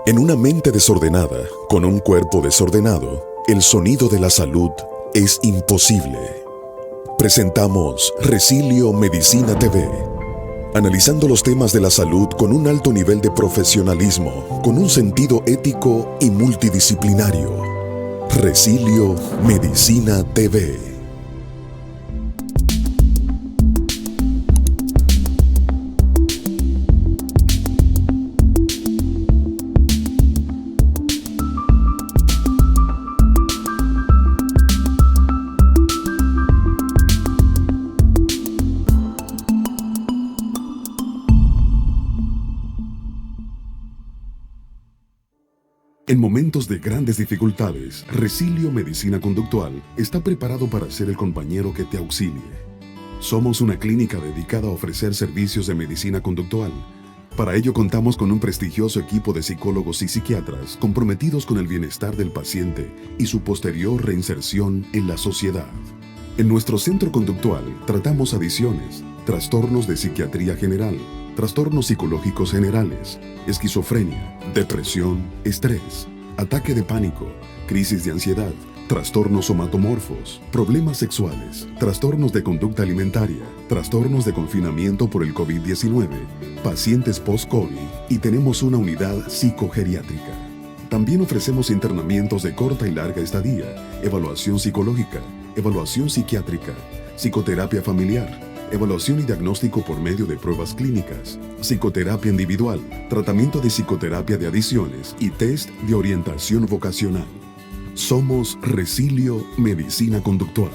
En una mente desordenada, con un cuerpo desordenado, el sonido de la salud es imposible. Presentamos Resilio Medicina TV, analizando los temas de la salud con un alto nivel de profesionalismo, con un sentido ético y multidisciplinario. Resilio Medicina TV. En momentos de grandes dificultades, Resilio Medicina Conductual está preparado para ser el compañero que te auxilie. Somos una clínica dedicada a ofrecer servicios de medicina conductual. Para ello contamos con un prestigioso equipo de psicólogos y psiquiatras comprometidos con el bienestar del paciente y su posterior reinserción en la sociedad. En nuestro centro conductual tratamos adicciones, trastornos de psiquiatría general, trastornos psicológicos generales, esquizofrenia, depresión, estrés, ataque de pánico, crisis de ansiedad, trastornos somatomorfos, problemas sexuales, trastornos de conducta alimentaria, trastornos de confinamiento por el COVID-19, pacientes post-COVID y tenemos una unidad psicogeriátrica. También ofrecemos internamientos de corta y larga estadía, evaluación psicológica, evaluación psiquiátrica, psicoterapia familiar, evaluación y diagnóstico por medio de pruebas clínicas, psicoterapia individual, tratamiento de psicoterapia de adicciones y test de orientación vocacional. Somos Resilio Medicina Conductual.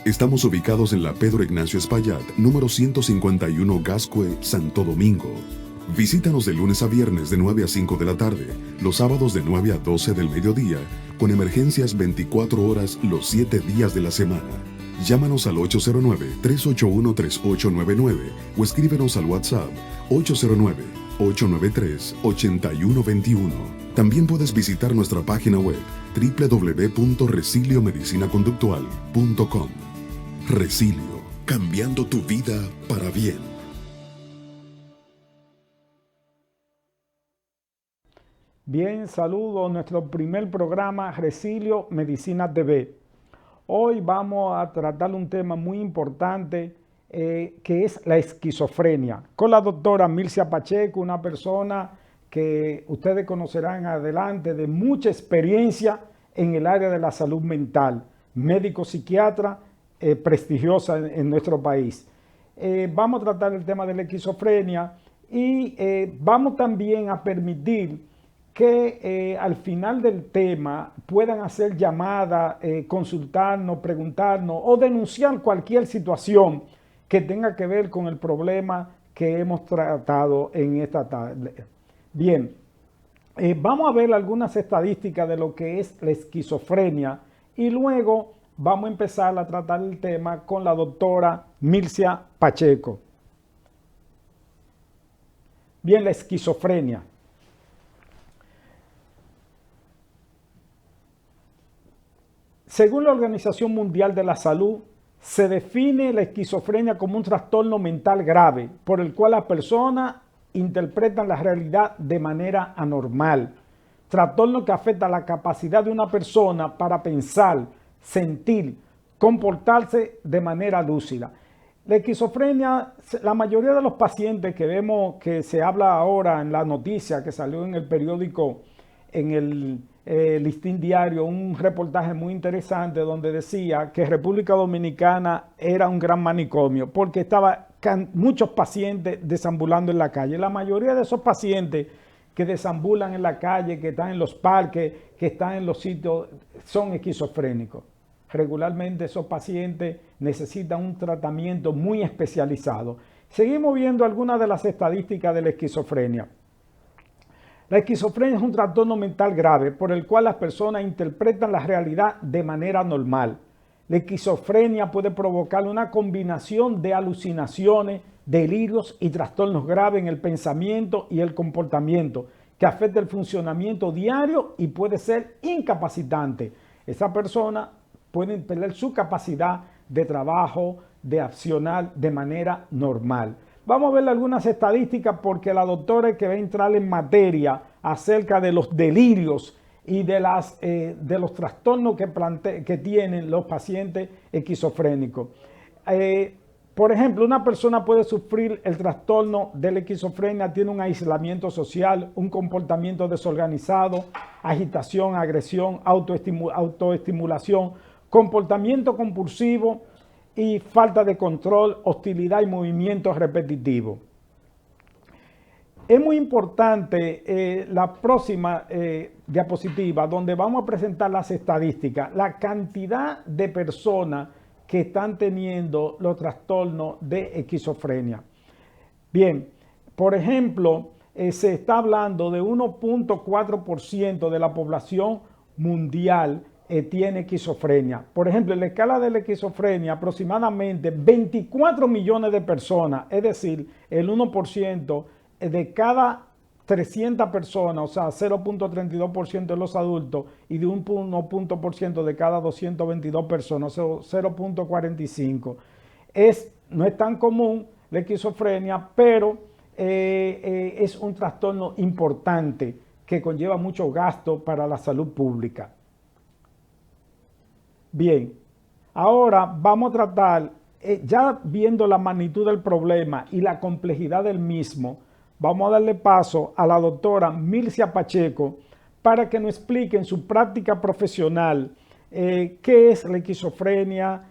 Estamos ubicados en la Pedro Ignacio Espaillat, número 151 Gascue, Santo Domingo. Visítanos de lunes a viernes de 9 a 5 de la tarde, los sábados de 9 a 12 del mediodía, con emergencias 24 horas los 7 días de la semana. Llámanos al 809-381-3899 o escríbenos al WhatsApp 809-893-8121. También puedes visitar nuestra página web www.resiliomedicinaconductual.com. Resilio, cambiando tu vida para bien. Bien, saludo a nuestro primer programa Resilio Medicina TV. Hoy vamos a tratar un tema muy importante que es la esquizofrenia, con la doctora Milcia Pacheco, una persona que ustedes conocerán adelante de mucha experiencia en el área de la salud mental, médico psiquiatra prestigiosa en nuestro país. Vamos a tratar el tema de la esquizofrenia y vamos también a permitir que al final del tema puedan hacer llamadas, consultarnos, preguntarnos o denunciar cualquier situación que tenga que ver con el problema que hemos tratado en esta tarde. Bien, vamos a ver algunas estadísticas de lo que es la esquizofrenia y luego vamos a empezar a tratar el tema con la doctora Milcia Pacheco. Bien, la esquizofrenia. Según la Organización Mundial de la Salud, se define la esquizofrenia como un trastorno mental grave por el cual las personas interpretan la realidad de manera anormal. Trastorno que afecta la capacidad de una persona para pensar, sentir, comportarse de manera lúcida. La esquizofrenia, la mayoría de los pacientes que vemos que se habla ahora en la noticia que salió en el periódico, en el Listín Diario, un reportaje muy interesante donde decía que República Dominicana era un gran manicomio porque estaba muchos pacientes deambulando en la calle. La mayoría de esos pacientes que deambulan en la calle, que están en los parques, que están en los sitios, son esquizofrénicos. Regularmente esos pacientes necesitan un tratamiento muy especializado. Seguimos viendo algunas de las estadísticas de la esquizofrenia. La esquizofrenia es un trastorno mental grave por el cual las personas interpretan la realidad de manera normal. La esquizofrenia puede provocar una combinación de alucinaciones, delirios y trastornos graves en el pensamiento y el comportamiento que afecta el funcionamiento diario y puede ser incapacitante. Esa persona puede perder su capacidad de trabajo, de accionar de manera normal. Vamos a ver algunas estadísticas porque la doctora que va a entrar en materia acerca de los delirios y de los trastornos que tienen los pacientes esquizofrénicos. Por ejemplo, una persona puede sufrir el trastorno de la esquizofrenia, tiene un aislamiento social, un comportamiento desorganizado, agitación, agresión, autoestimulación, comportamiento compulsivo y falta de control, hostilidad y movimientos repetitivos. Es muy importante la próxima diapositiva, donde vamos a presentar las estadísticas, la cantidad de personas que están teniendo los trastornos de esquizofrenia. Bien, por ejemplo, se está hablando de 1.4% de la población mundial tiene esquizofrenia. Por ejemplo, en la escala de la esquizofrenia, aproximadamente 24 millones de personas, es decir, el 1% de cada 300 personas, o sea, 0.32% de los adultos y de un 1% de cada 222 personas, o sea, 0.45. No es tan común la esquizofrenia, pero es un trastorno importante que conlleva mucho gasto para la salud pública. Bien, ahora vamos a tratar, ya viendo la magnitud del problema y la complejidad del mismo, vamos a darle paso a la doctora Mircea Pacheco para que nos explique en su práctica profesional qué es la esquizofrenia,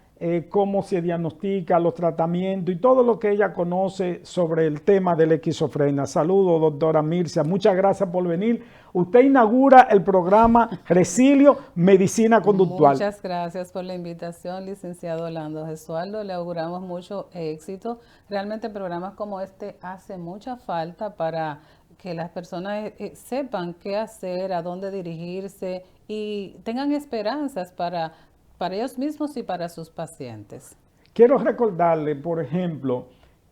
cómo se diagnostica, los tratamientos y todo lo que ella conoce sobre el tema de la esquizofrenia. Saludos, doctora Mircea. Muchas gracias por venir. Usted inaugura el programa Resilio Medicina Conductual. Muchas gracias por la invitación, licenciado Orlando Gesualdo. Le auguramos mucho éxito. Realmente programas como este hace mucha falta para que las personas sepan qué hacer, a dónde dirigirse y tengan esperanzas para ellos mismos y para sus pacientes. Quiero recordarle, por ejemplo,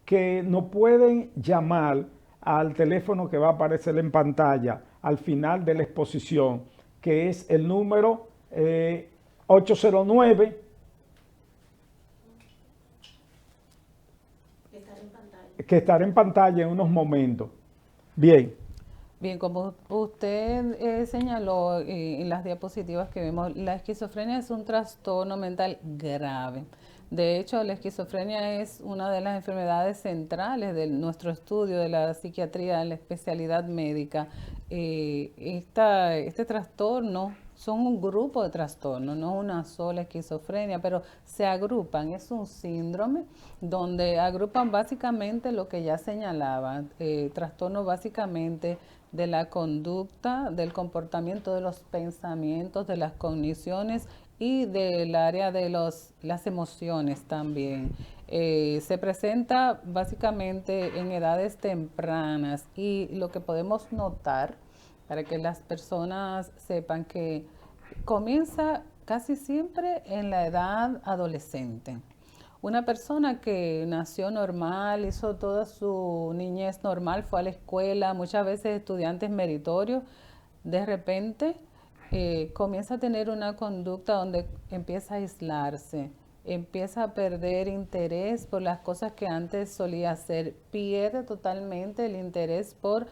que nos pueden llamar al teléfono que va a aparecer en pantalla al final de la exposición, que es el número 809. Que estará en pantalla en unos momentos. Bien. Bien, como usted señaló en las diapositivas que vemos, la esquizofrenia es un trastorno mental grave. De hecho, la esquizofrenia es una de las enfermedades centrales de nuestro estudio de la psiquiatría en la especialidad médica. Este trastorno son un grupo de trastornos, no una sola esquizofrenia, pero se agrupan, es un síndrome donde agrupan básicamente lo que ya señalaba, trastornos básicamente de la conducta, del comportamiento, de los pensamientos, de las cogniciones y del área de las emociones también. Se presenta básicamente en edades tempranas y lo que podemos notar para que las personas sepan que comienza casi siempre en la edad adolescente. Una persona que nació normal, hizo toda su niñez normal, fue a la escuela, muchas veces estudiantes meritorios, de repente comienza a tener una conducta donde empieza a aislarse, empieza a perder interés por las cosas que antes solía hacer, pierde totalmente el interés por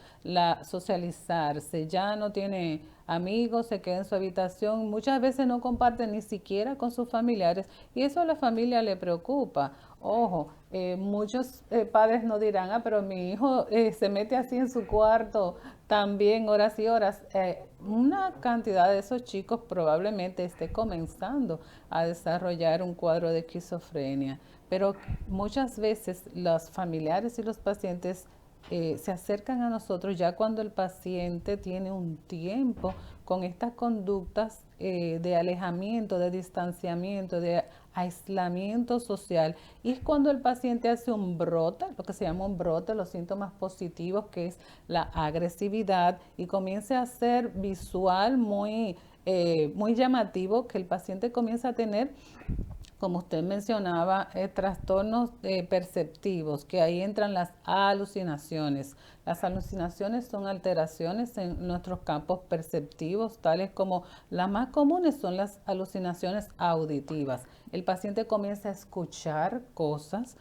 socializarse, ya no tiene amigos, se queda en su habitación, muchas veces no comparte ni siquiera con sus familiares y eso a la familia le preocupa. Ojo, muchos padres no dirán, pero mi hijo se mete así en su cuarto también horas y horas. Una cantidad de esos chicos probablemente esté comenzando a desarrollar un cuadro de esquizofrenia, pero muchas veces los familiares y los pacientes se acercan a nosotros ya cuando el paciente tiene un tiempo con estas conductas de alejamiento, de distanciamiento, de aislamiento social, y es cuando el paciente hace un brote, lo que se llama un brote, los síntomas positivos, que es la agresividad, y comienza a ser visual muy llamativo, que el paciente comienza a tener, como usted mencionaba, trastornos perceptivos, que ahí entran las alucinaciones. Las alucinaciones son alteraciones en nuestros campos perceptivos, tales como las más comunes son las alucinaciones auditivas. El paciente comienza a escuchar cosas,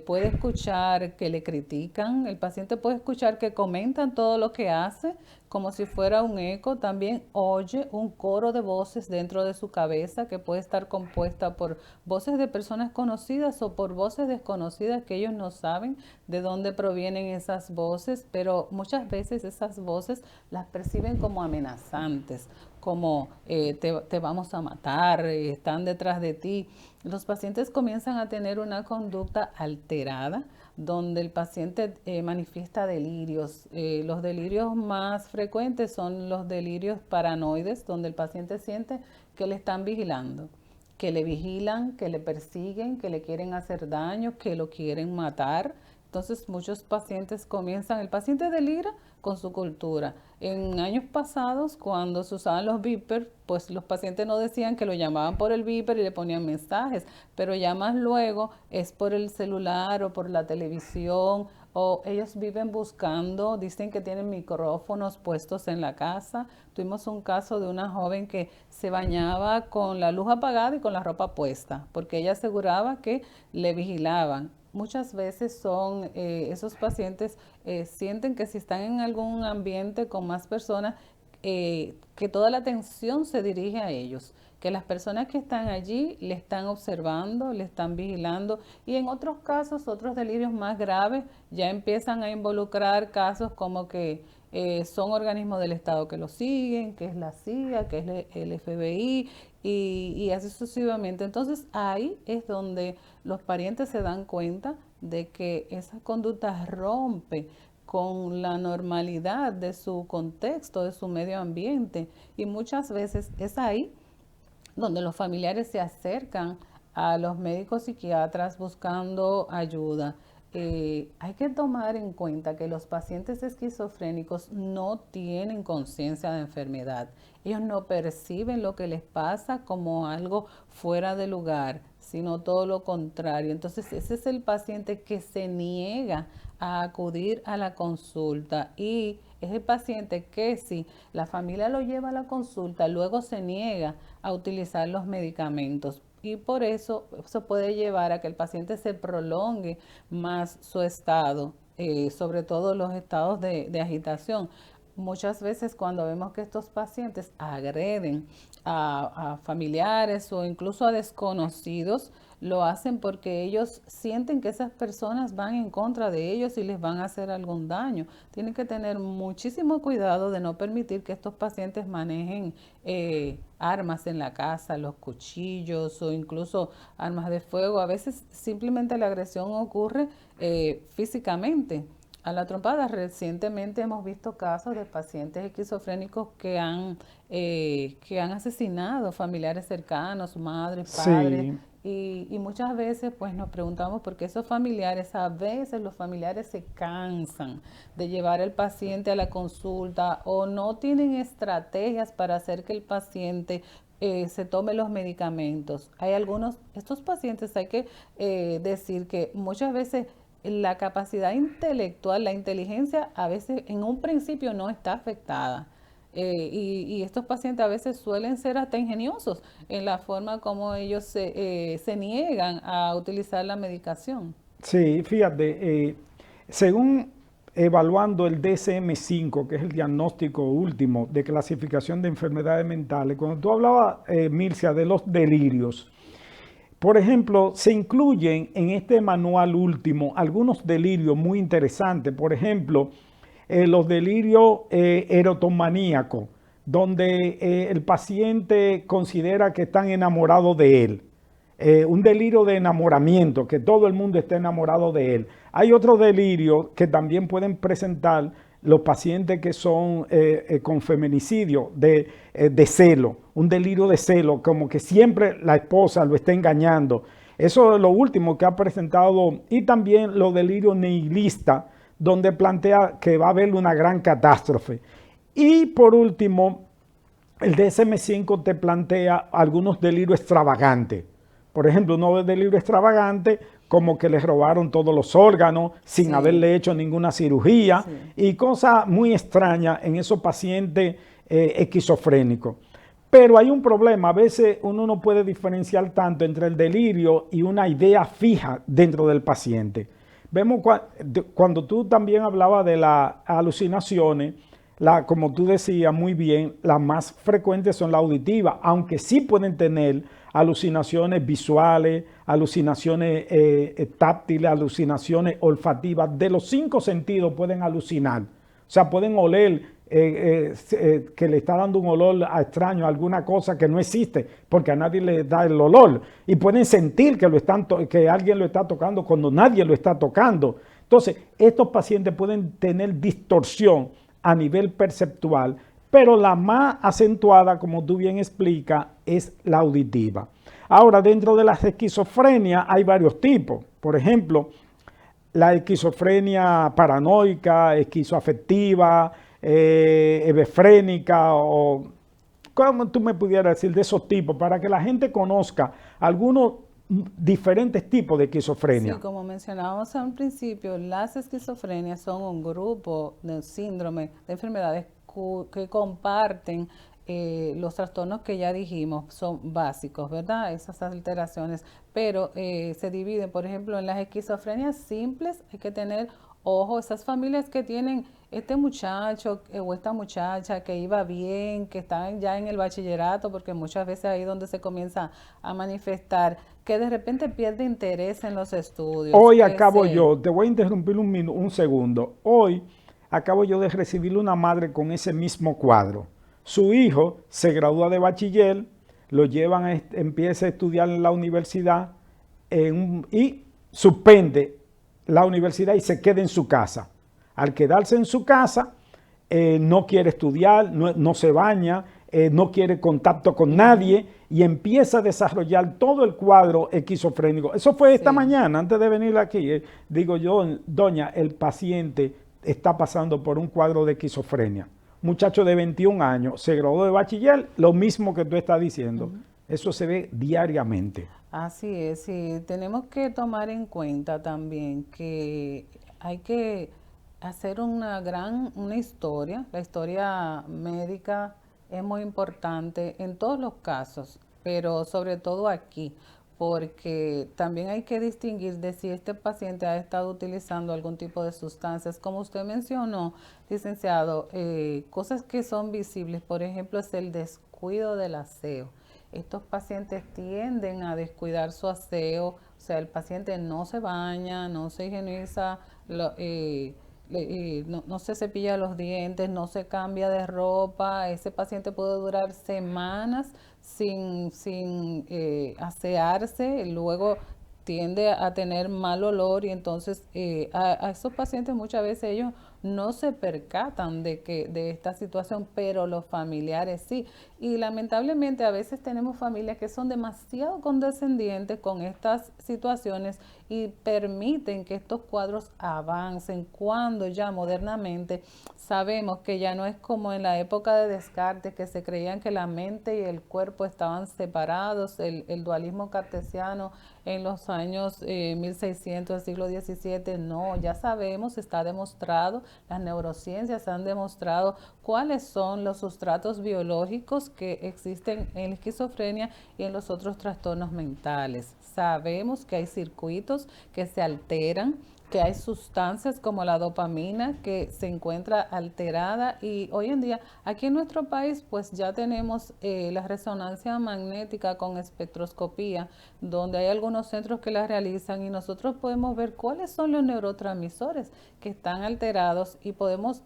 puede escuchar que le critican, el paciente puede escuchar que comentan todo lo que hace, como si fuera un eco, también oye un coro de voces dentro de su cabeza que puede estar compuesta por voces de personas conocidas o por voces desconocidas que ellos no saben de dónde provienen esas voces, pero muchas veces esas voces las perciben como amenazantes, como te vamos a matar, están detrás de ti. Los pacientes comienzan a tener una conducta alterada, donde el paciente manifiesta delirios. Los delirios más frecuentes son los delirios paranoides, donde el paciente siente que le están vigilando, que le vigilan, que le persiguen, que le quieren hacer daño, que lo quieren matar. Entonces muchos pacientes comienzan, el paciente delira con su cultura. En años pasados, cuando se usaban los beepers, pues los pacientes no decían que lo llamaban por el beeper y le ponían mensajes, pero ya más luego es por el celular o por la televisión, o ellos viven buscando, dicen que tienen micrófonos puestos en la casa. Tuvimos un caso de una joven que se bañaba con la luz apagada y con la ropa puesta, porque ella aseguraba que le vigilaban. Muchas veces son esos pacientes sienten que si están en algún ambiente con más personas, que toda la atención se dirige a ellos, que las personas que están allí le están observando, le están vigilando, y en otros casos, otros delirios más graves, ya empiezan a involucrar casos como que son organismos del Estado que lo siguen, que es la CIA, que es el FBI, y así sucesivamente. Entonces ahí es donde los parientes se dan cuenta de que esa conducta rompe con la normalidad de su contexto, de su medio ambiente, y muchas veces es ahí donde los familiares se acercan a los médicos psiquiatras buscando ayuda. Hay que tomar en cuenta que los pacientes esquizofrénicos no tienen conciencia de enfermedad. Ellos no perciben lo que les pasa como algo fuera de lugar, sino todo lo contrario. Entonces, ese es el paciente que se niega a acudir a la consulta, y es el paciente que si la familia lo lleva a la consulta, luego se niega a utilizar los medicamentos. Y por eso puede llevar a que el paciente se prolongue más su estado, sobre todo los estados de agitación. Muchas veces cuando vemos que estos pacientes agreden a familiares o incluso a desconocidos, lo hacen porque ellos sienten que esas personas van en contra de ellos y les van a hacer algún daño. Tienen que tener muchísimo cuidado de no permitir que estos pacientes manejen armas en la casa, los cuchillos o incluso armas de fuego. A veces simplemente la agresión ocurre físicamente. A la trompada, recientemente hemos visto casos de pacientes esquizofrénicos que han asesinado familiares cercanos, madres, padres. Sí. Y muchas veces pues nos preguntamos por qué esos familiares, a veces los familiares se cansan de llevar al paciente a la consulta o no tienen estrategias para hacer que el paciente se tome los medicamentos. Estos pacientes hay que decir que muchas veces la capacidad intelectual, la inteligencia, a veces en un principio no está afectada. Y estos pacientes a veces suelen ser hasta ingeniosos en la forma como ellos se niegan a utilizar la medicación. Sí, fíjate, según evaluando el DSM-5, que es el diagnóstico último de clasificación de enfermedades mentales, cuando tú hablabas, Mircea, de los delirios, por ejemplo, se incluyen en este manual último algunos delirios muy interesantes. Por ejemplo, los delirios erotomaníacos, donde el paciente considera que están enamorados de él. Un delirio de enamoramiento, que todo el mundo está enamorado de él. Hay otros delirios que también pueden presentar los pacientes que son con feminicidio, de celo, un delirio de celo, como que siempre la esposa lo está engañando. Eso es lo último que ha presentado, y también los delirios nihilistas, donde plantea que va a haber una gran catástrofe. Y por último, el DSM-5 te plantea algunos delirios extravagantes. Por ejemplo, un delirio extravagante como que le robaron todos los órganos sin haberle hecho ninguna cirugía, y cosas muy extrañas en esos pacientes esquizofrénicos. Pero hay un problema, a veces uno no puede diferenciar tanto entre el delirio y una idea fija dentro del paciente. Vemos cuando tú también hablabas de las alucinaciones, como tú decías muy bien, las más frecuentes son las auditivas, aunque sí pueden tener alucinaciones visuales, alucinaciones táctiles, alucinaciones olfativas. De los 5 sentidos pueden alucinar. O sea, pueden oler que le está dando un olor extraño a alguna cosa que no existe, porque a nadie le da el olor. Y pueden sentir que alguien lo está tocando cuando nadie lo está tocando. Entonces, estos pacientes pueden tener distorsión a nivel perceptual, pero la más acentuada, como tú bien explicas, es la auditiva. Ahora, dentro de las esquizofrenias hay varios tipos. Por ejemplo, la esquizofrenia paranoica, esquizoafectiva, hebefrénica, o ¿cómo tú me pudieras decir de esos tipos? Para que la gente conozca algunos diferentes tipos de esquizofrenia. Sí, como mencionábamos al principio, las esquizofrenias son un grupo de síndrome de enfermedades que comparten los trastornos que ya dijimos, son básicos, ¿verdad? Esas alteraciones, pero se dividen, por ejemplo, en las esquizofrenias simples, hay que tener ojo, esas familias que tienen este muchacho o esta muchacha que iba bien, que están ya en el bachillerato, porque muchas veces ahí es donde se comienza a manifestar, que de repente pierde interés en los estudios. Hoy acabo yo, te voy a interrumpir un segundo. Hoy acabo yo de recibir una madre con ese mismo cuadro. Su hijo se gradúa de bachiller, lo llevan, empieza a estudiar en la universidad y suspende la universidad y se queda en su casa. Al quedarse en su casa, no quiere estudiar, no se baña, no quiere contacto con nadie y empieza a desarrollar todo el cuadro esquizofrénico. Eso fue esta mañana, antes de venir aquí. Digo yo, doña, el paciente está pasando por un cuadro de esquizofrenia. Muchacho de 21 años, se graduó de bachiller, lo mismo que tú estás diciendo. Eso se ve diariamente. Así es, y tenemos que tomar en cuenta también que hay que hacer una historia. La historia médica es muy importante en todos los casos, pero sobre todo aquí, porque también hay que distinguir de si este paciente ha estado utilizando algún tipo de sustancias. Como usted mencionó, licenciado, cosas que son visibles, por ejemplo, es el descuido del aseo. Estos pacientes tienden a descuidar su aseo, o sea, el paciente no se baña, no se higieniza, no se cepilla los dientes, no se cambia de ropa. Ese paciente puede durar semanas sin asearse, luego tiende a tener mal olor y entonces a esos pacientes muchas veces ellos no se percatan de esta situación, pero los familiares sí. Y lamentablemente a veces tenemos familias que son demasiado condescendientes con estas situaciones y permiten que estos cuadros avancen cuando ya modernamente sabemos que ya no es como en la época de Descartes, que se creían que la mente y el cuerpo estaban separados, el dualismo cartesiano en los años 1600 del siglo XVII. No, ya sabemos, está demostrado, las neurociencias han demostrado cuáles son los sustratos biológicos que existen en la esquizofrenia y en los otros trastornos mentales. Sabemos que hay circuitos que se alteran, que hay sustancias como la dopamina que se encuentra alterada y hoy en día aquí en nuestro país pues ya tenemos la resonancia magnética con espectroscopía, donde hay algunos centros que la realizan y nosotros podemos ver cuáles son los neurotransmisores que están alterados y podemos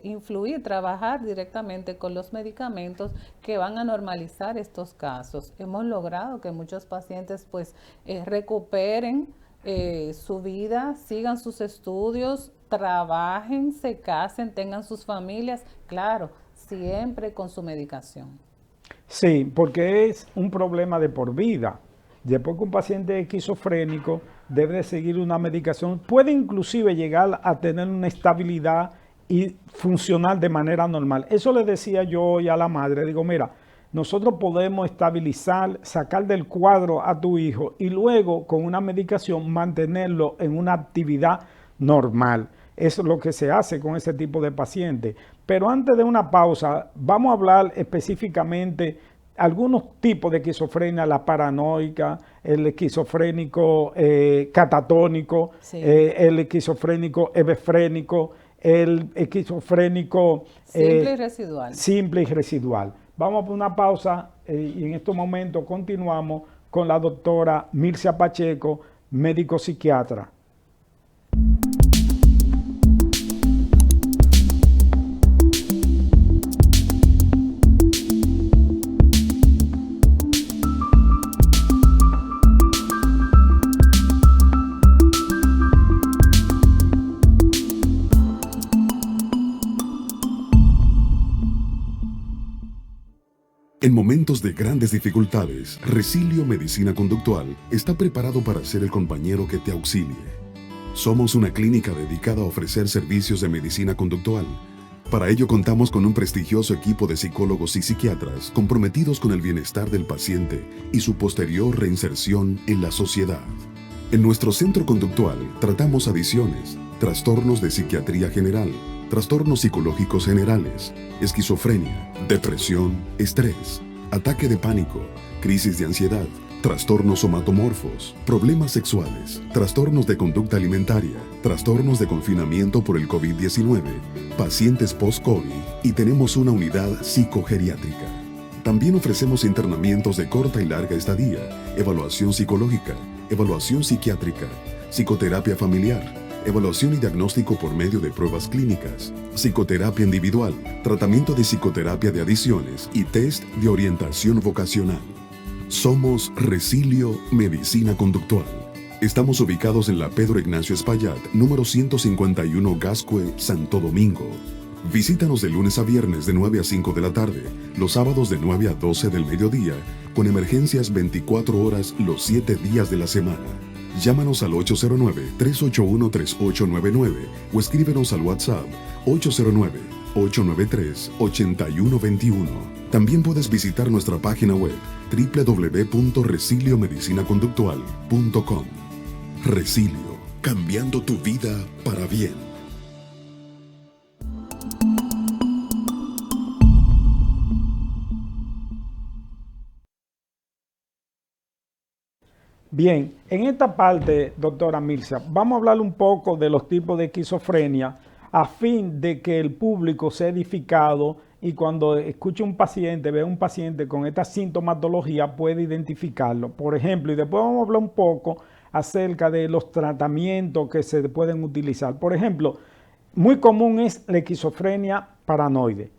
influir, trabajar directamente con los medicamentos que van a normalizar estos casos. Hemos logrado que muchos pacientes pues recuperen su vida, sigan sus estudios, trabajen, se casen, tengan sus familias, claro, siempre con su medicación. Sí, porque es un problema de por vida. Después que un paciente esquizofrénico debe de seguir una medicación, puede inclusive llegar a tener una estabilidad y funcionar de manera normal. Eso le decía yo hoy a la madre, digo, mira, nosotros podemos estabilizar, sacar del cuadro a tu hijo y luego con una medicación mantenerlo en una actividad normal. Eso es lo que se hace con ese tipo de pacientes. Pero antes de una pausa, vamos a hablar específicamente algunos tipos de esquizofrenia, la paranoica, el esquizofrénico catatónico, sí, el esquizofrénico hebefrénico, el esquizofrénico simple y residual. Simple y residual. Vamos a una pausa y en estos momentos continuamos con la doctora Mircea Pacheco, médico psiquiatra. En momentos de grandes dificultades, Resilio Medicina Conductual está preparado para ser el compañero que te auxilie. Somos una clínica dedicada a ofrecer servicios de medicina conductual. Para ello contamos con un prestigioso equipo de psicólogos y psiquiatras comprometidos con el bienestar del paciente y su posterior reinserción en la sociedad. En nuestro centro conductual tratamos adicciones, trastornos de psiquiatría general, trastornos psicológicos generales, esquizofrenia, depresión, estrés, ataque de pánico, crisis de ansiedad, trastornos somatomorfos, problemas sexuales, trastornos de conducta alimentaria, trastornos de confinamiento por el COVID-19, pacientes post-COVID y tenemos una unidad psicogeriátrica. También ofrecemos internamientos de corta y larga estadía, evaluación psicológica, evaluación psiquiátrica, psicoterapia familiar, evaluación y diagnóstico por medio de pruebas clínicas, psicoterapia individual, tratamiento de psicoterapia de adicciones y test de orientación vocacional. Somos Resilio Medicina Conductual. Estamos ubicados en la Pedro Ignacio Espaillat, número 151 Gascue, Santo Domingo. Visítanos de lunes a viernes de 9 a 5 de la tarde, los sábados de 9 a 12 del mediodía, con emergencias 24 horas los 7 días de la semana. Llámanos al 809-381-3899 o escríbenos al WhatsApp 809-893-8121. También puedes visitar nuestra página web www.resiliomedicinaconductual.com. Resilio, cambiando tu vida para bien. Bien, en esta parte, doctora Mircea, vamos a hablar un poco de los tipos de esquizofrenia a fin de que el público sea edificado y cuando escuche un paciente, vea un paciente con esta sintomatología, puede identificarlo. Por ejemplo, y después vamos a hablar un poco acerca de los tratamientos que se pueden utilizar. Por ejemplo, muy común es la esquizofrenia paranoide.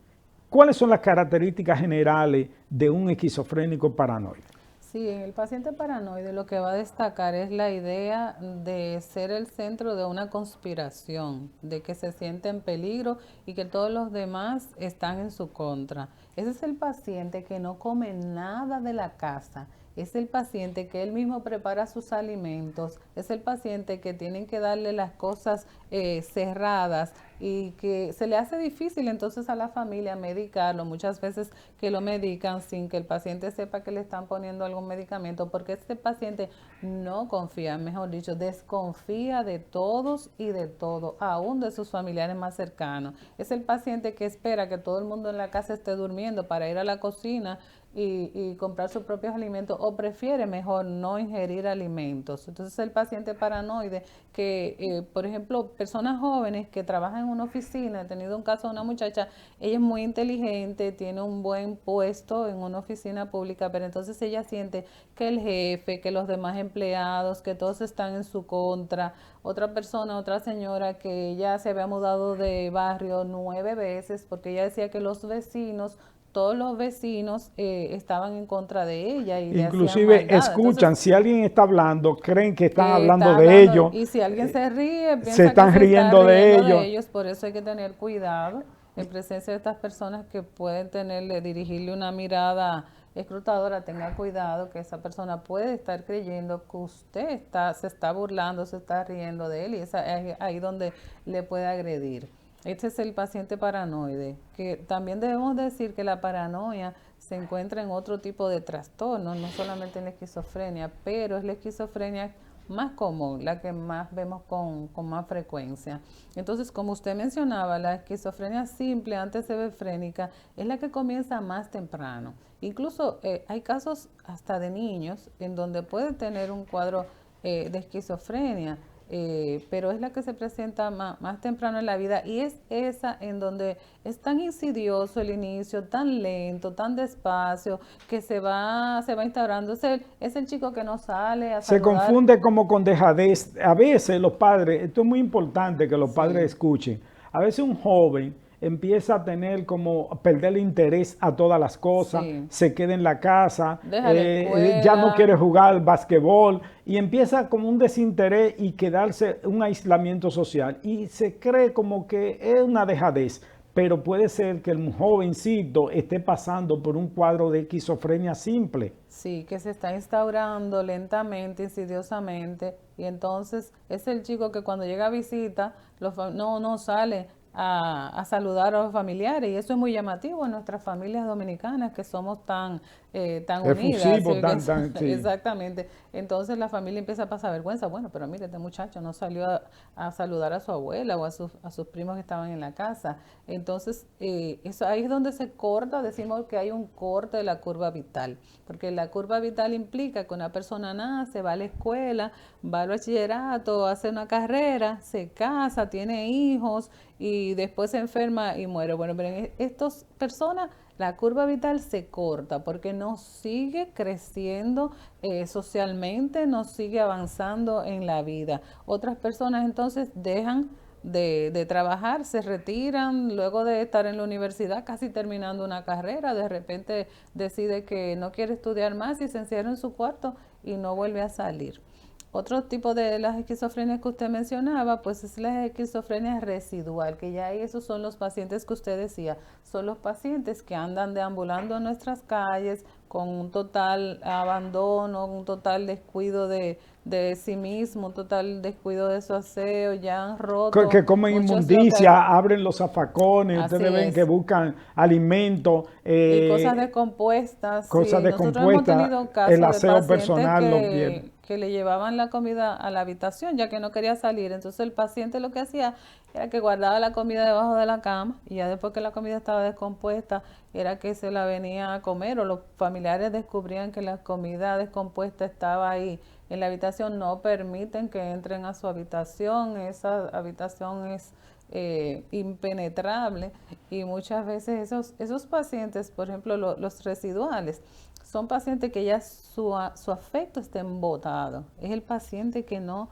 ¿Cuáles son las características generales de un esquizofrénico paranoide? Sí, en el paciente paranoide lo que va a destacar es la idea de ser el centro de una conspiración, de que se siente en peligro y que todos los demás están en su contra. Ese es el paciente que no come nada de la casa. Es el paciente que él mismo prepara sus alimentos, es el paciente que tienen que darle las cosas cerradas y que se le hace difícil entonces a la familia medicarlo, muchas veces que lo medican sin que el paciente sepa que le están poniendo algún medicamento, porque este paciente no confía, mejor dicho, desconfía de todos y de todo, aún de sus familiares más cercanos. Es el paciente que espera que todo el mundo en la casa esté durmiendo para ir a la cocina y comprar sus propios alimentos, o prefiere mejor no ingerir alimentos. Entonces el paciente paranoide que, por ejemplo, personas jóvenes que trabajan en una oficina, he tenido un caso de una muchacha, ella es muy inteligente, tiene un buen puesto en una oficina pública, pero entonces ella siente que el jefe, que los demás empleados, que todos están en su contra. Otra persona, otra señora que ella se había mudado de barrio 9 veces porque ella decía que los vecinos, todos los vecinos estaban en contra de ella. Y inclusive escuchan, entonces, si alguien está hablando, creen que están hablando de ellos. Y si alguien se ríe, piensa se están que riendo de ellos. Por eso hay que tener cuidado en presencia de estas personas que pueden dirigirle una mirada escrutadora. Tenga cuidado que esa persona puede estar creyendo que usted se está burlando, se está riendo de él, y es ahí donde le puede agredir. Este es el paciente paranoide, que también debemos decir que la paranoia se encuentra en otro tipo de trastornos, no solamente en la esquizofrenia, pero es la esquizofrenia más común, la que más vemos con más frecuencia. Entonces, como usted mencionaba, la esquizofrenia simple, antecefrénica, es la que comienza más temprano. Incluso hay casos hasta de niños en donde puede tener un cuadro de esquizofrenia. pero es la que se presenta más temprano en la vida y es esa en donde es tan insidioso el inicio, tan lento, tan despacio, que se va instaurando. Es el chico que no sale a Se saludar. confunde como con dejadez. A veces los padres, esto es muy importante que los padres escuchen, a veces un joven empieza a tener como perder el interés a todas las cosas, se queda en la casa, ya no quiere jugar basquetbol y empieza como un desinterés y quedarse un aislamiento social y se cree como que es una dejadez. Pero puede ser que el jovencito esté pasando por un cuadro de esquizofrenia simple. Sí, que se está instaurando lentamente, insidiosamente, y entonces es el chico que cuando llega a visita no sale a saludar a los familiares, y eso es muy llamativo en nuestras familias dominicanas que somos tan unidas. ¿Sí? Exactamente. Entonces la familia empieza a pasar vergüenza. Bueno, pero mire, este muchacho no salió a saludar a su abuela o a sus primos que estaban en la casa. Entonces, eso ahí es donde se corta, decimos que hay un corte de la curva vital, porque la curva vital implica que una persona nace, va a la escuela, va al bachillerato, hace una carrera, se casa, tiene hijos y después se enferma y muere. Bueno, pero en estas personas la curva vital se corta porque no sigue creciendo socialmente, no sigue avanzando en la vida. Otras personas entonces dejan de trabajar, se retiran luego de estar en la universidad casi terminando una carrera, de repente decide que no quiere estudiar más y se encierra en su cuarto y no vuelve a salir. Otro tipo de las esquizofrenias que usted mencionaba, pues es la esquizofrenia residual, que ya esos son los pacientes que usted decía, son los pacientes que andan deambulando en nuestras calles con un total abandono, un total descuido de sí mismo, un total descuido de su aseo, ya han roto. Que comen inmundicia, abren los zafacones, ustedes ven que buscan alimento. Y cosas descompuestas. Cosas descompuestas, el aseo personal lo pierde. Que le llevaban la comida a la habitación ya que no quería salir. Entonces el paciente lo que hacía era que guardaba la comida debajo de la cama y ya después que la comida estaba descompuesta era que se la venía a comer, o los familiares descubrían que la comida descompuesta estaba ahí en la habitación. No permiten que entren a su habitación, esa habitación es impenetrable, y muchas veces esos pacientes, por ejemplo los residuales, son pacientes que ya su afecto está embotado. Es el paciente que no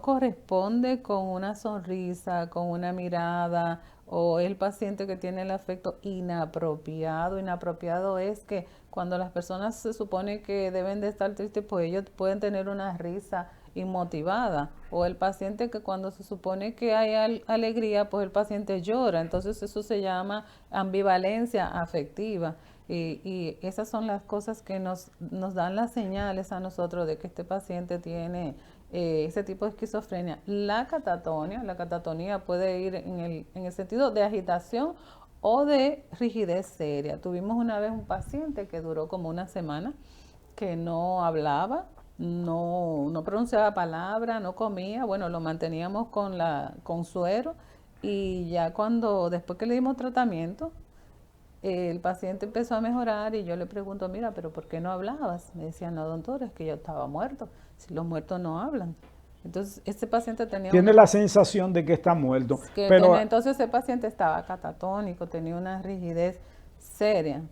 corresponde con una sonrisa, con una mirada, o es el paciente que tiene el afecto inapropiado. Inapropiado es que cuando las personas se supone que deben de estar tristes, pues ellos pueden tener una risa inmotivada, o el paciente que cuando se supone que hay alegría, pues el paciente llora. Entonces eso se llama ambivalencia afectiva. Y esas son las cosas que nos dan las señales a nosotros de que este paciente tiene ese tipo de esquizofrenia. La catatonía puede ir en el sentido de agitación o de rigidez seria. Tuvimos una vez un paciente que duró como una semana, que no hablaba, no pronunciaba palabra, no comía. Bueno, lo manteníamos con suero, y ya después que le dimos tratamiento, el paciente empezó a mejorar y yo le pregunto, mira, pero ¿por qué no hablabas? Me decía, no, doctor, es que yo estaba muerto. Si los muertos no hablan. Entonces, este paciente tiene la sensación de que está muerto. Entonces, ese paciente estaba catatónico, tenía una rigidez seria.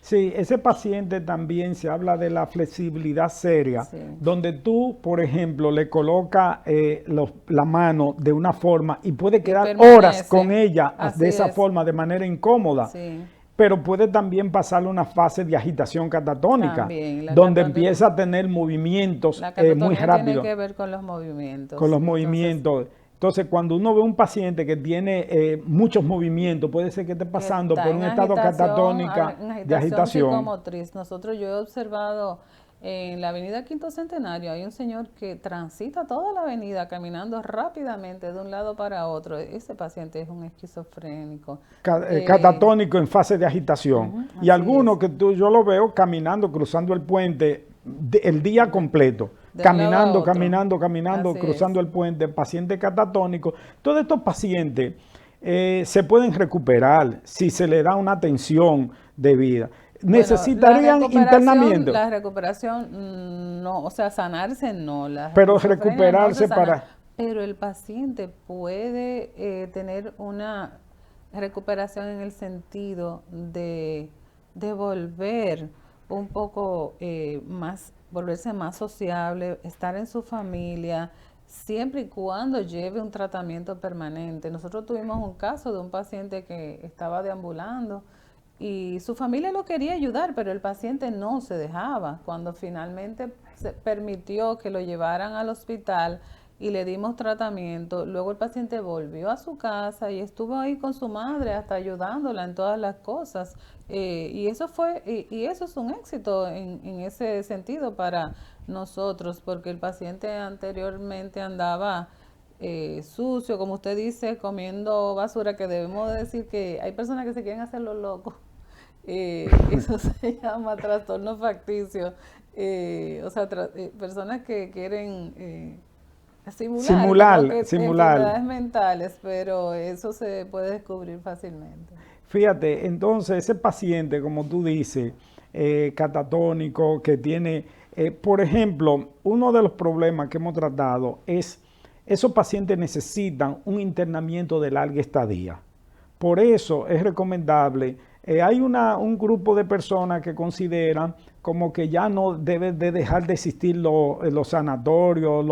Sí, ese paciente también se habla de la flexibilidad seria, donde tú, por ejemplo, le colocas la mano de una forma y puede quedar horas con ella de esa forma, de manera incómoda. Sí. Pero puede también pasarle una fase de agitación catatónica, donde empieza a tener movimientos muy rápidos. Tiene que ver con los movimientos. Con los movimientos. Entonces, cuando uno ve un paciente que tiene muchos movimientos, puede ser que esté pasando por un estado catatónico de agitación. Psicomotriz. Yo he observado en la avenida Quinto Centenario, hay un señor que transita toda la avenida caminando rápidamente de un lado para otro. Ese paciente es un esquizofrénico. Catatónico en fase de agitación. Y algunos que yo lo veo caminando, cruzando el puente el día completo. Caminando, cruzando el puente, paciente catatónico. Todos estos pacientes se pueden recuperar si se le da una atención debida. necesitarían internamiento. La recuperación, no, o sea, sanarse no. Pero recuperarse no para... Pero el paciente puede tener una recuperación en el sentido de volver un poco más, volverse más sociable, estar en su familia, siempre y cuando lleve un tratamiento permanente. Nosotros tuvimos un caso de un paciente que estaba deambulando y su familia lo quería ayudar, pero el paciente no se dejaba. Cuando finalmente se permitió que lo llevaran al hospital y le dimos tratamiento, luego el paciente volvió a su casa y estuvo ahí con su madre hasta ayudándola en todas las cosas. Y eso fue, y eso es un éxito en ese sentido para nosotros, porque el paciente anteriormente andaba sucio, como usted dice, comiendo basura, que debemos decir que hay personas que se quieren hacer los locos. Eso se llama trastorno facticio. O sea, personas que quieren simular enfermedades mentales, pero eso se puede descubrir fácilmente. Fíjate, entonces ese paciente, como tú dices, catatónico, que tiene, por ejemplo, uno de los problemas que hemos tratado es, esos pacientes necesitan un internamiento de larga estadía. Por eso es recomendable, hay un grupo de personas que consideran como que ya no debe de dejar de existir los sanatorios,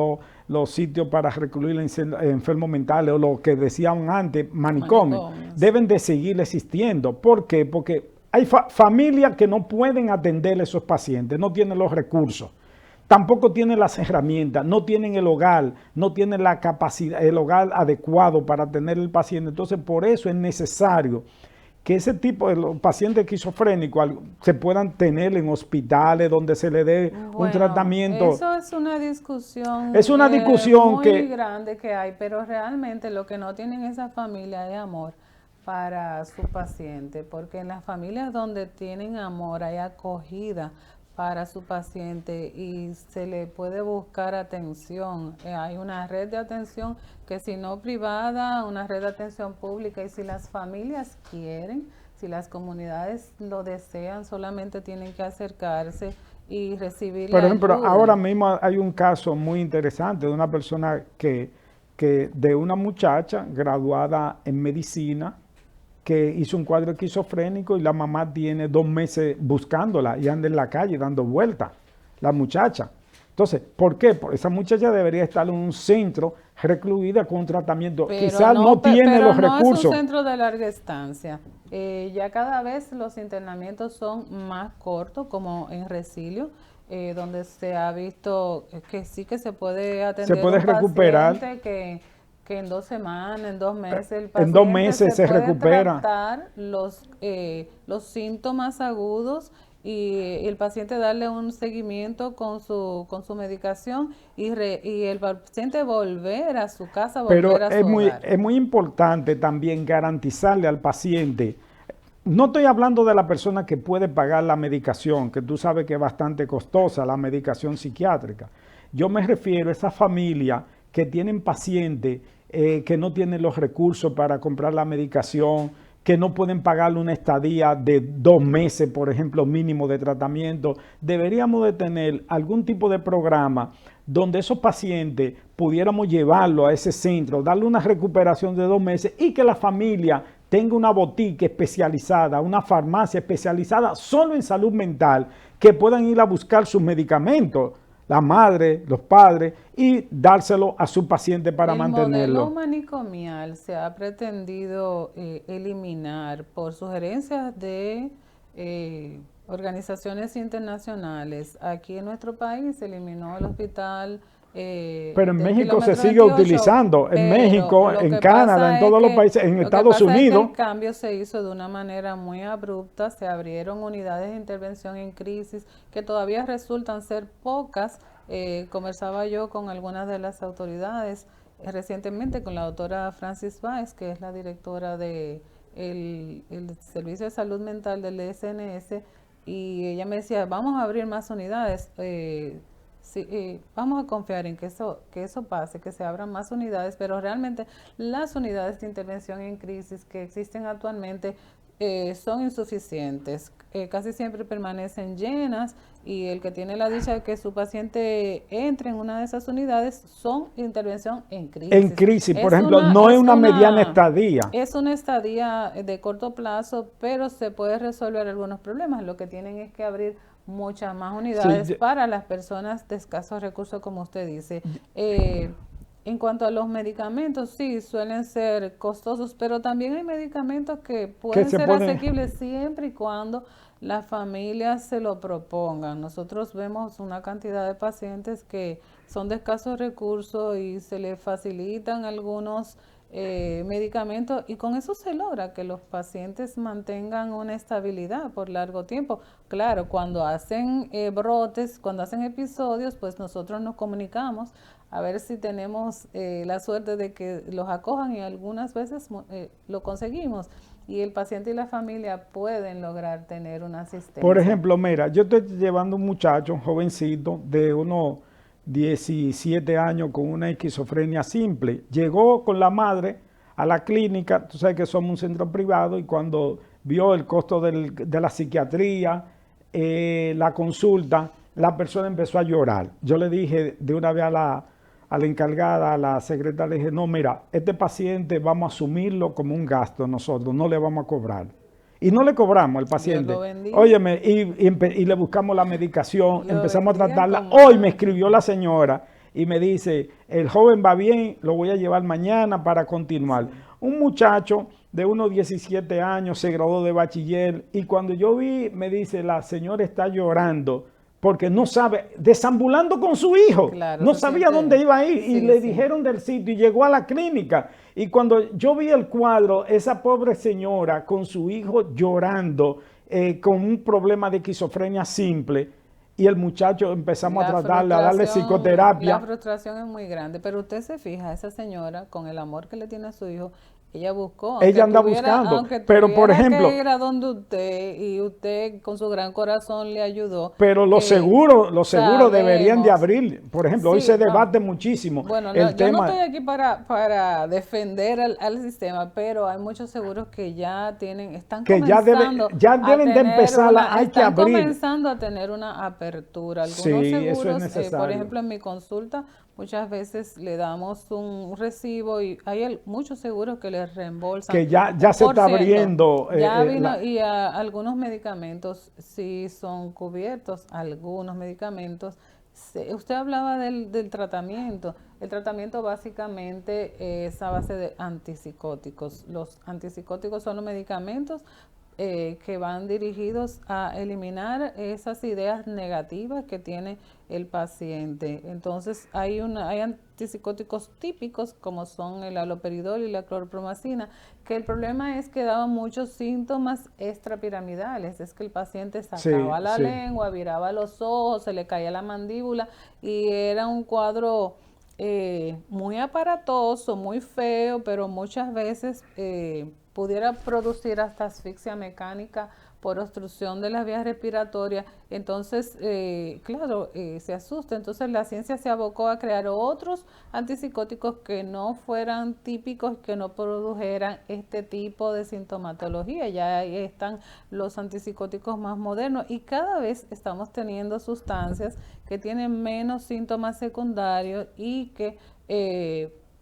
los sitios para recluir enfermos mentales, o lo que decían antes, manicomios, deben de seguir existiendo. ¿Por qué? Porque hay familias que no pueden atender a esos pacientes, no tienen los recursos, tampoco tienen las herramientas, no tienen el hogar, no tienen la capacidad, el hogar adecuado para atender al paciente. Entonces, por eso es necesario que ese tipo de los pacientes esquizofrénicos se puedan tener en hospitales donde se le dé un tratamiento. Eso es una discusión, muy grande que hay, pero realmente lo que no tienen esa familia es amor para su paciente, porque en las familias donde tienen amor hay acogida para su paciente y se le puede buscar atención. Hay una red de atención que, si no privada, una red de atención pública, y si las familias quieren, si las comunidades lo desean, solamente tienen que acercarse y recibir la ayuda. Por ejemplo, ahora mismo hay un caso muy interesante de una persona de una muchacha graduada en medicina, que hizo un cuadro esquizofrénico y la mamá tiene 2 meses buscándola y anda en la calle dando vueltas, la muchacha. Entonces, ¿por qué? Porque esa muchacha debería estar en un centro recluida con un tratamiento. Quizás no tiene los recursos. Es un centro de larga estancia. Ya cada vez los internamientos son más cortos, como en Resilio, donde se ha visto que sí que se puede atender se puede recuperar. Que en 2 semanas, en 2 meses, el paciente en 2 meses se recupera. Tratar los síntomas agudos y el paciente darle un seguimiento con su medicación y el paciente volver a su casa, volver a su hogar. Es muy importante también garantizarle al paciente. No estoy hablando de la persona que puede pagar la medicación, que tú sabes que es bastante costosa la medicación psiquiátrica. Yo me refiero a esa familia que tienen pacientes que no tienen los recursos para comprar la medicación, que no pueden pagarle una estadía de 2 meses, por ejemplo, mínimo de tratamiento. Deberíamos de tener algún tipo de programa donde esos pacientes pudiéramos llevarlo a ese centro, darle una recuperación de 2 meses y que la familia tenga una botica especializada, una farmacia especializada solo en salud mental, que puedan ir a buscar sus medicamentos, la madre, los padres, y dárselo a su paciente para mantenerlo. El modelo manicomial se ha pretendido eliminar por sugerencias de organizaciones internacionales. Aquí en nuestro país se eliminó el hospital. Pero en México se sigue utilizando, en México, en Canadá, en todos los países, en Estados Unidos. El cambio se hizo de una manera muy abrupta, se abrieron unidades de intervención en crisis que todavía resultan ser pocas. Conversaba yo con algunas de las autoridades recientemente, con la doctora Francis Báez, que es la directora de el Servicio de Salud Mental del SNS, y ella me decía, vamos a abrir más unidades. Sí, vamos a confiar en que eso pase, que se abran más unidades, pero realmente las unidades de intervención en crisis que existen actualmente son insuficientes. Casi siempre permanecen llenas y el que tiene la dicha de que su paciente entre en una de esas unidades son intervención en crisis. En crisis, por ejemplo, no es una mediana estadía. Es una estadía de corto plazo, pero se puede resolver algunos problemas. Lo que tienen es que abrir muchas más unidades para las personas de escasos recursos, como usted dice. En cuanto a los medicamentos, sí, suelen ser costosos, pero también hay medicamentos que pueden ser asequibles siempre y cuando las familias se lo propongan. Nosotros vemos una cantidad de pacientes que son de escasos recursos y se les facilitan algunos medicamentos y con eso se logra que los pacientes mantengan una estabilidad por largo tiempo. Claro, cuando hacen brotes, cuando hacen episodios, pues nosotros nos comunicamos a ver si tenemos la suerte de que los acojan y algunas veces lo conseguimos y el paciente y la familia pueden lograr tener una asistencia. Por ejemplo, mira, yo estoy llevando un muchacho, un jovencito de unos 17 años con una esquizofrenia simple. Llegó con la madre a la clínica, tú sabes que somos un centro privado, y cuando vio el costo de la psiquiatría, la consulta, la persona empezó a llorar. Yo le dije de una vez a la encargada, a la secretaria, le dije, no, mira, este paciente vamos a asumirlo como un gasto nosotros, no le vamos a cobrar. Y no le cobramos al paciente. Óyeme, y le buscamos la medicación, empezamos a tratarla. Hoy me escribió la señora y me dice, el joven va bien, lo voy a llevar mañana para continuar. Sí. Un muchacho de unos 17 años se graduó de bachiller y cuando yo vi, me dice, la señora está llorando porque no sabe, desambulando con su hijo, claro, no sabía dónde iba a ir, sí, y le dijeron del sitio y llegó a la clínica. Y cuando yo vi el cuadro, esa pobre señora con su hijo llorando, con un problema de esquizofrenia simple, y el muchacho empezamos a tratarle, a darle psicoterapia. La frustración es muy grande, pero usted se fija, esa señora, con el amor que le tiene a su hijo, ella buscó. Ella anda buscando, pero por ejemplo, que ir a donde usted y usted con su gran corazón le ayudó. Pero los seguros deberían de abrir. Por ejemplo, sí, hoy se debate muchísimo. Bueno, yo no estoy aquí para defender al sistema, pero hay muchos seguros que ya están comenzando comenzando a tener una apertura. Algunos seguros, eso es necesario. Por ejemplo, en mi consulta, muchas veces le damos un recibo y hay muchos seguros que les reembolsan. Que ya se está abriendo. Y algunos medicamentos sí son cubiertos, algunos medicamentos. Usted hablaba del tratamiento. El tratamiento básicamente es a base de antipsicóticos. Los antipsicóticos son los medicamentos que van dirigidos a eliminar esas ideas negativas que tiene el paciente. Entonces hay antipsicóticos típicos como son el haloperidol y la clorpromacina, que el problema es que daban muchos síntomas extrapiramidales, es que el paciente sacaba la lengua, viraba los ojos, se le caía la mandíbula y era un cuadro muy aparatoso, muy feo, pero muchas veces pudiera producir hasta asfixia mecánica por obstrucción de las vías respiratorias. Entonces, claro, se asusta. Entonces la ciencia se abocó a crear otros antipsicóticos que no fueran típicos, que no produjeran este tipo de sintomatología. Ya ahí están los antipsicóticos más modernos y cada vez estamos teniendo sustancias que tienen menos síntomas secundarios y que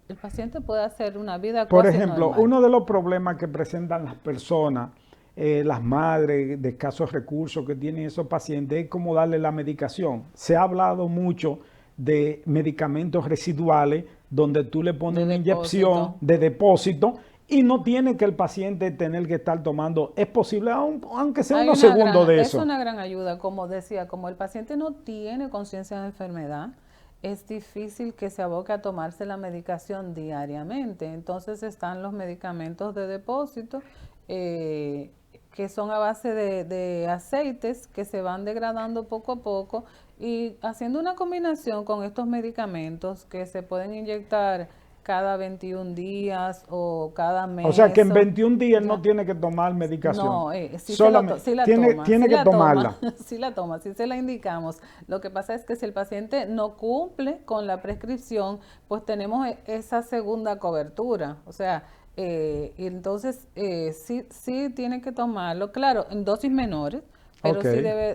el paciente puede hacer una vida Por ejemplo, normal. Uno de los problemas que presentan las personas, las madres de escasos recursos que tienen esos pacientes, es cómo darle la medicación. Se ha hablado mucho de medicamentos residuales donde tú le pones una inyección de depósito y no tiene que el paciente tener que estar tomando. Es posible, aunque sea unos segundos de eso. Es una gran ayuda, como decía, como el paciente no tiene conciencia de enfermedad, es difícil que se aboque a tomarse la medicación diariamente. Entonces están los medicamentos de depósito que son a base de aceites que se van degradando poco a poco y haciendo una combinación con estos medicamentos que se pueden inyectar cada 21 días o cada mes. O sea que en 21 días no tiene que tomar medicación. No, sí la toma. Tiene que tomarla. Sí la toma, sí se la indicamos. Lo que pasa es que si el paciente no cumple con la prescripción, pues tenemos esa segunda cobertura. O sea, Y entonces, sí tiene que tomarlo, claro, en dosis menores, pero Ok.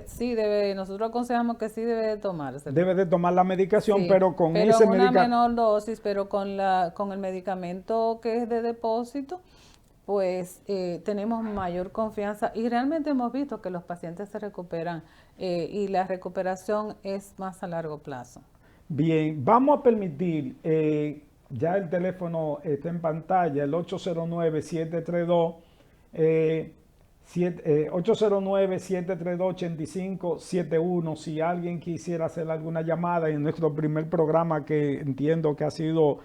sí debe, nosotros aconsejamos que sí debe de tomárselo. Debe de tomar la medicación, Sí, pero con pero ese en una medicamento. menor dosis, pero con el medicamento que es de depósito, pues tenemos mayor confianza y realmente hemos visto que los pacientes se recuperan y la recuperación es más a largo plazo. Bien, vamos a permitir, ya el teléfono está en pantalla, el 809-732, 809-732-8571, si alguien quisiera hacer alguna llamada en nuestro primer programa, que entiendo que ha sido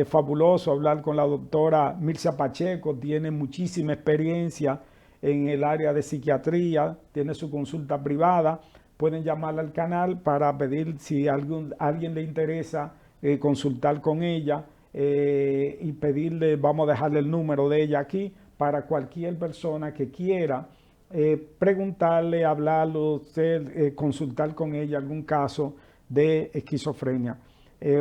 fabuloso hablar con la doctora Mircea Pacheco, tiene muchísima experiencia en el área de psiquiatría, tiene su consulta privada. Pueden llamar al canal para pedir si alguien le interesa consultar con ella y pedirle, vamos a dejarle el número de ella aquí para cualquier persona que quiera preguntarle, hablarlo, consultar con ella algún caso de esquizofrenia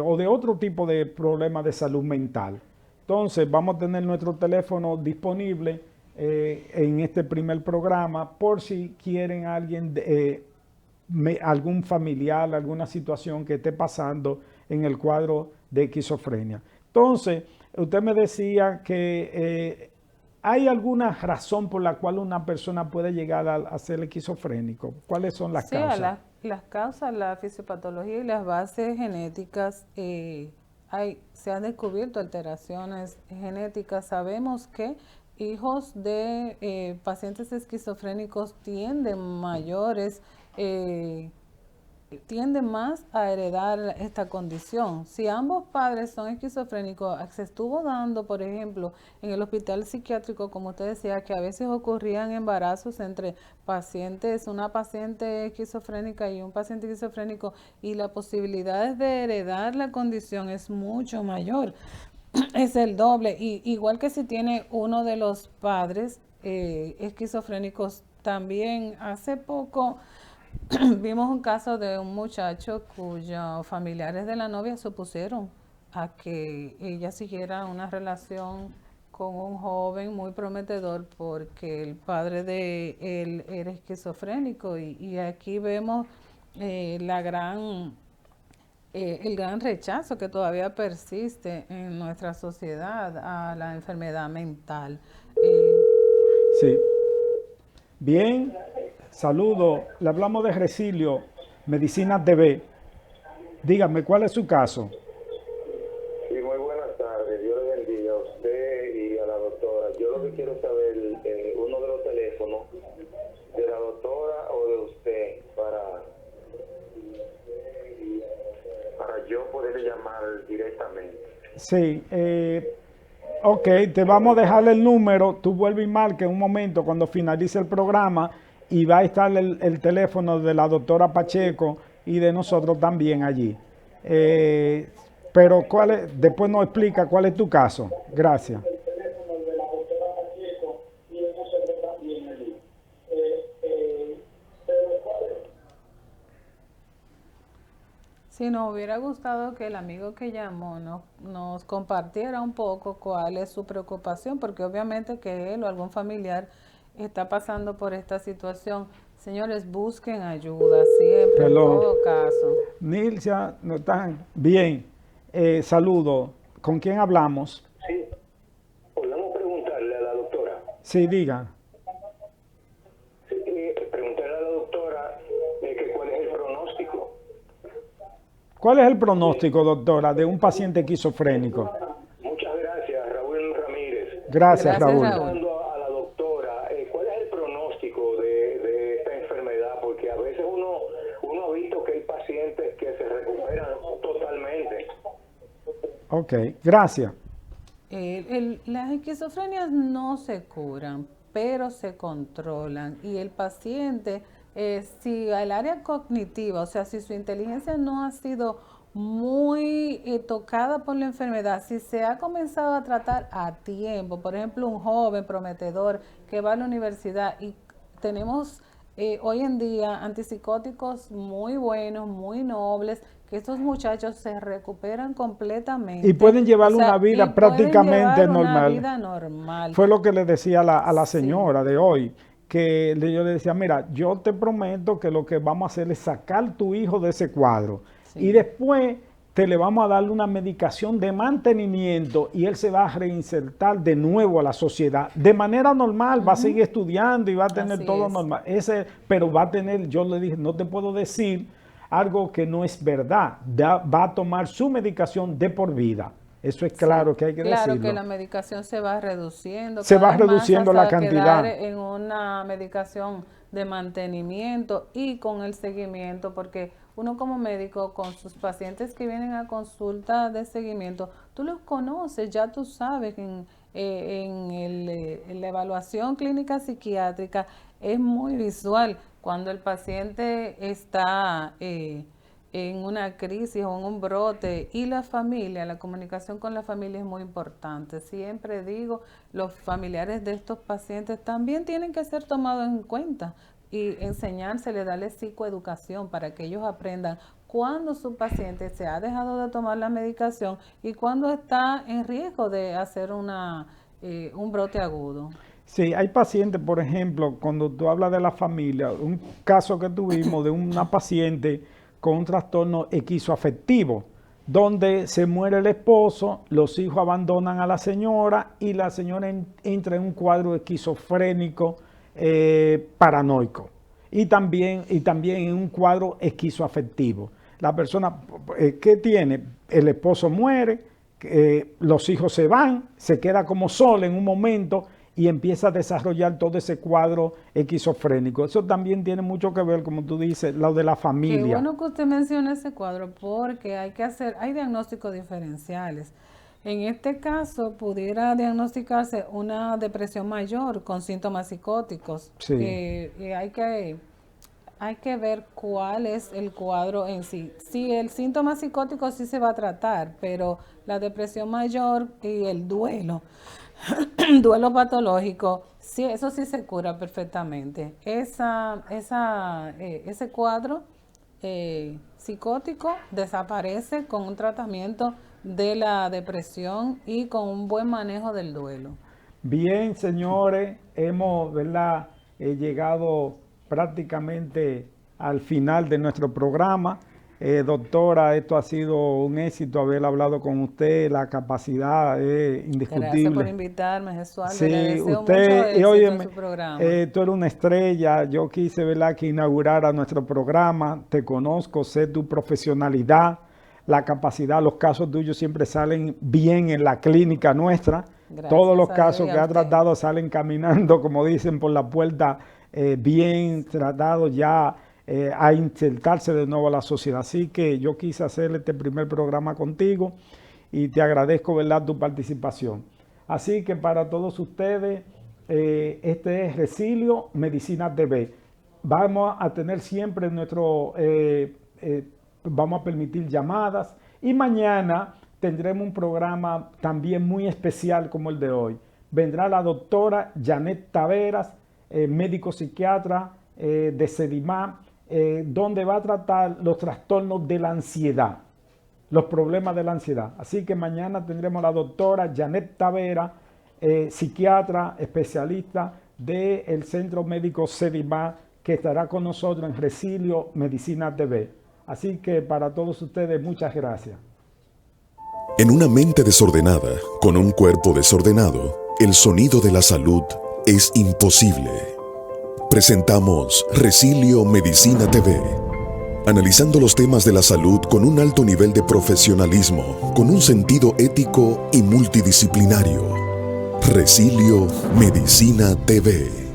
o de otro tipo de problema de salud mental. Entonces vamos a tener nuestro teléfono disponible en este primer programa por si quieren alguien algún familiar, alguna situación que esté pasando en el cuadro de esquizofrenia. Entonces, usted me decía que ¿hay alguna razón por la cual una persona puede llegar a ser esquizofrénico? ¿Cuáles son las Sí, a causas? las causas, la fisiopatología y las bases genéticas, se han descubierto alteraciones genéticas. Sabemos que hijos de pacientes esquizofrénicos eh, tienden más a heredar esta condición. Si ambos padres son esquizofrénicos, se estuvo dando, por ejemplo, en el hospital psiquiátrico, como usted decía, que a veces ocurrían embarazos entre pacientes, una paciente esquizofrénica y un paciente esquizofrénico, y la posibilidad de heredar la condición es mucho mayor, es el doble. Y igual que si tiene uno de los padres esquizofrénicos, también hace poco vimos un caso de un muchacho cuyos familiares de la novia se opusieron a que ella siguiera una relación con un joven muy prometedor porque el padre de él era esquizofrénico y aquí vemos el gran rechazo que todavía persiste en nuestra sociedad a la enfermedad mental. Eh, Sí. Bien, saludo. Le hablamos de Resilio, Medicina TV. Dígame, ¿cuál es su caso? Sí, muy buenas tardes. Dios le bendiga a usted y a la doctora. Yo lo que quiero saber, uno de los teléfonos de la doctora o de usted para yo poderle llamar directamente. Sí, ok, te vamos a dejar el número. Tú vuelve y marca en un momento cuando finalice el programa y va a estar el teléfono de la doctora Pacheco y de nosotros también allí. Eh, pero después nos explica cuál es tu caso. Gracias. Sí, nos hubiera gustado que el amigo que llamó nos compartiera un poco cuál es su preocupación, porque obviamente que él o algún familiar está pasando por esta situación. Señores, busquen ayuda siempre, en Hello. todo caso. Nilcia, no están bien. Saludo. ¿Con quién hablamos? Sí, podemos preguntarle a la doctora. Sí, diga. Sí, preguntarle a la doctora que cuál es el pronóstico. ¿Cuál es el pronóstico, doctora, de un paciente esquizofrénico? Muchas gracias, Raúl Ramírez. Gracias, Gracias, Raúl. Raúl. Preguntando a la doctora, ¿cuál es el pronóstico de esta enfermedad? Porque a veces uno ha visto que hay pacientes que se recuperan totalmente. Ok, gracias. Las esquizofrenias no se curan, pero se controlan. Y el paciente, si el área cognitiva, o sea, si su inteligencia no ha sido muy tocada por la enfermedad, si se ha comenzado a tratar a tiempo, por ejemplo, un joven prometedor que va a la universidad y tenemos hoy en día antipsicóticos muy buenos, muy nobles, que estos muchachos se recuperan completamente. Y pueden llevar una vida prácticamente normal. Una vida normal. Fue lo que le decía a la señora de hoy, que yo le decía, mira, yo te prometo que lo que vamos a hacer es sacar tu hijo de ese cuadro. Sí. Y después le vamos a darle una medicación de mantenimiento y él se va a reinsertar de nuevo a la sociedad. De manera normal, va a seguir estudiando y va a tener todo normal. Pero va a tener, yo le dije, no te puedo decir algo que no es verdad. Va a tomar su medicación de por vida. Eso es claro que hay que decirlo. Claro que la medicación se va reduciendo. Se va reduciendo la cantidad. En una medicación de mantenimiento y con el seguimiento, porque uno como médico con sus pacientes que vienen a consulta de seguimiento, tú los conoces, ya tú sabes que en la evaluación clínica psiquiátrica es muy visual cuando el paciente está en una crisis o en un brote, y la familia, la comunicación con la familia es muy importante. Siempre digo, los familiares de estos pacientes también tienen que ser tomados en cuenta y enseñárseles, darles psicoeducación para que ellos aprendan cuando su paciente se ha dejado de tomar la medicación y cuando está en riesgo de hacer un brote agudo. Sí, hay pacientes, por ejemplo, cuando tú hablas de la familia, un caso que tuvimos de una paciente con un trastorno esquizoafectivo, donde se muere el esposo, los hijos abandonan a la señora y la señora entra en un cuadro esquizofrénico paranoico y también en un cuadro esquizoafectivo. La persona que tiene, el esposo muere, los hijos se van, se queda como sola en un momento y empieza a desarrollar todo ese cuadro esquizofrénico. Eso también tiene mucho que ver, como tú dices, lo de la familia. Qué bueno que usted mencione ese cuadro, porque hay diagnósticos diferenciales. En este caso, pudiera diagnosticarse una depresión mayor con síntomas psicóticos. Sí. Hay que ver cuál es el cuadro en sí. Sí, el síntoma psicótico sí se va a tratar, pero la depresión mayor y el duelo patológico, sí, eso sí se cura perfectamente. Ese cuadro psicótico desaparece con un tratamiento de la depresión y con un buen manejo del duelo. Bien, señores, hemos, ¿verdad?, llegado prácticamente al final de nuestro programa. Doctora, esto ha sido un éxito haber hablado con usted, la capacidad es indiscutible. Gracias por invitarme, Jesús. Sí, le deseo usted, mucho éxito óyeme, en su programa. Tú eres una estrella, yo quise, ¿verdad?, que inaugurara nuestro programa, te conozco, sé tu profesionalidad, la capacidad, los casos tuyos siempre salen bien en la clínica nuestra. Gracias. Todos los casos que ha tratado salen caminando, como dicen, por la puerta bien tratados ya a insertarse de nuevo a la sociedad. Así que yo quise hacer este primer programa contigo y te agradezco, ¿verdad?, tu participación. Así que para todos ustedes, este es Resilio Medicina TV. Vamos a tener siempre vamos a permitir llamadas y mañana tendremos un programa también muy especial como el de hoy. Vendrá la doctora Janet Taveras, médico psiquiatra de Sedimá, donde va a tratar los trastornos de la ansiedad, los problemas de la ansiedad. Así que mañana tendremos a la doctora Janet Taveras, psiquiatra especialista del Centro Médico Sedimá, que estará con nosotros en Resilio Medicina TV. Así que para todos ustedes, muchas gracias. En una mente desordenada, con un cuerpo desordenado, el sonido de la salud es imposible. Presentamos Resilio Medicina TV, analizando los temas de la salud con un alto nivel de profesionalismo, con un sentido ético y multidisciplinario. Resilio Medicina TV.